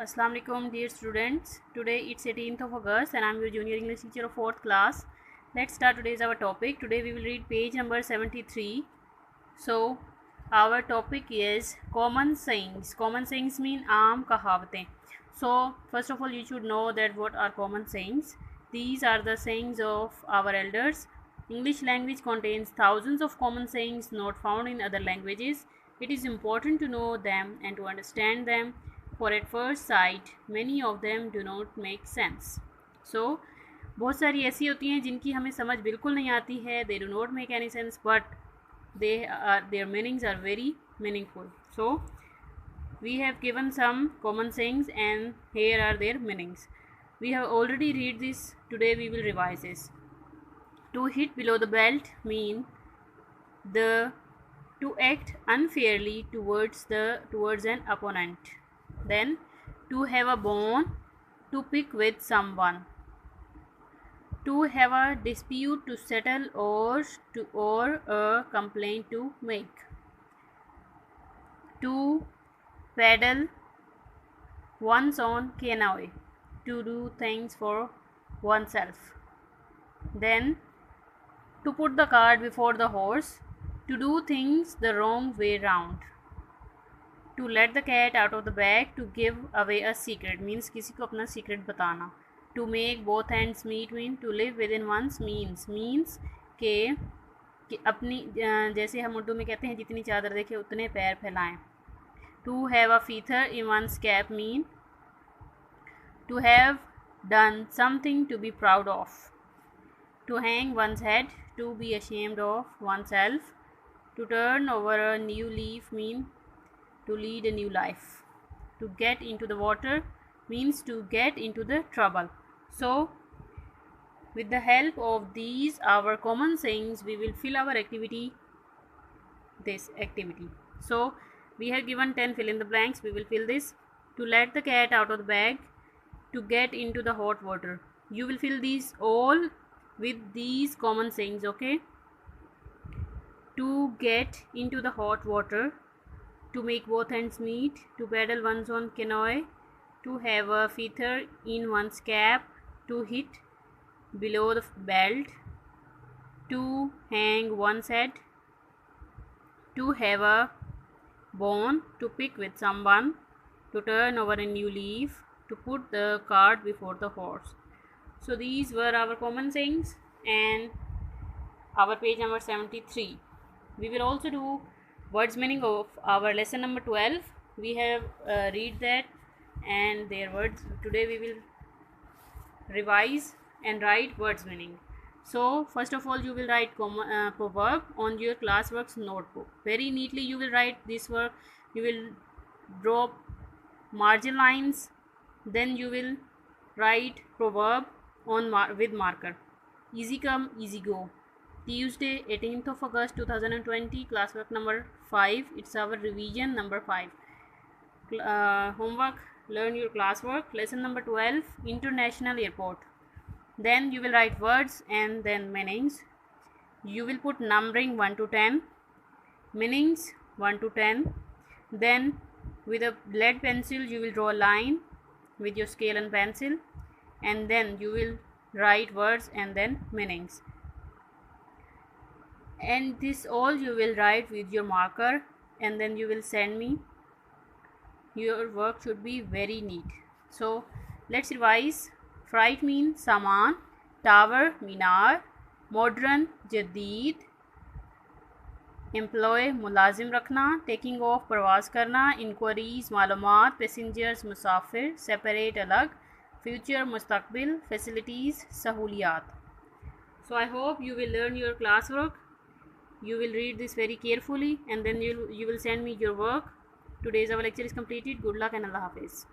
Assalamu alaikum dear students. Today it's 18th of August and I'm your junior English teacher of 4th class. Let's start today's our topic. Today we will read page number 73. So our topic is common sayings. Common sayings mean aam kahawatein. So first of all you should know that what are common sayings. These are the sayings of our elders. English language contains thousands of common sayings not found in other languages. It is important to know them and to understand them. For at first sight, many of them do not make sense. So बहुत सारी ऐसी होती हैं जिनकी हमें समझ बिल्कुल नहीं आती है. They do not make any sense, but their meanings are very meaningful. So we have given some common sayings and here are their meanings. We have already read this. Today we will revise this. To hit below the belt mean to act unfairly towards an opponent. Then to have a bone to pick with someone. To have a dispute to settle or a complaint to make. To paddle one's own canoe, to do things for oneself. Then to put the cart before the horse, to do things the wrong way round. To let the cat out of the bag, to give away a secret means किसी को अपना secret बताना. To make both ends meet mean to live within one's means कि अपनी जैसे हम उर्दू में कहते हैं जितनी चादर देखे उतने पैर फैलाएं. To have a feather in one's cap mean to have done something to be proud of. To hang one's head, to be ashamed of oneself. To turn over a new leaf mean to lead a new life. To get into the water means to get into the trouble. So with the help of these our common sayings we will fill our this activity. So we have given 10 fill in the blanks. We will fill this. To let the cat out of the bag, to get into the hot water. You will fill these all with these common sayings, okay? To get into the hot water, to make both ends meet, to paddle one's own canoe, to have a feather in one's cap, to hit below the belt, to hang one's head, to have a bone to pick with someone, to turn over a new leaf, to put the cart before the horse. So these were our common sayings and our page number 73. We will also do words meaning of our lesson number 12. We have read that and their words. Today we will revise and write words meaning. So first of all you will write proverb on your classwork's notebook. Very neatly you will write this work. You will draw margin lines. Then you will write proverb on with marker. Easy come, easy go. Tuesday 18th of August 2020, classwork number 5. It's our revision number 5. Homework, learn your classwork. Lesson number 12, International Airport. Then you will write words and then meanings. You will put numbering 1 to 10, meanings 1 to 10. Then with a lead pencil you will draw a line with your scale and pencil, and then you will write words and then meanings. And this all you will write with your marker and then you will send me. Your work should be very neat. So let's revise. Fright means saman, tower Minar, modern जदीद, employ मुलाजिम रखना, taking off प्रवास करना, inquiries मालूमात, passengers मुसाफिर, separate अलग, future मुस्तकबिल, facilities सहूलियात. So I hope you will learn your classwork. You will read this very carefully and then you will send me your work. Today's our lecture is completed. Good luck and Allah Hafiz.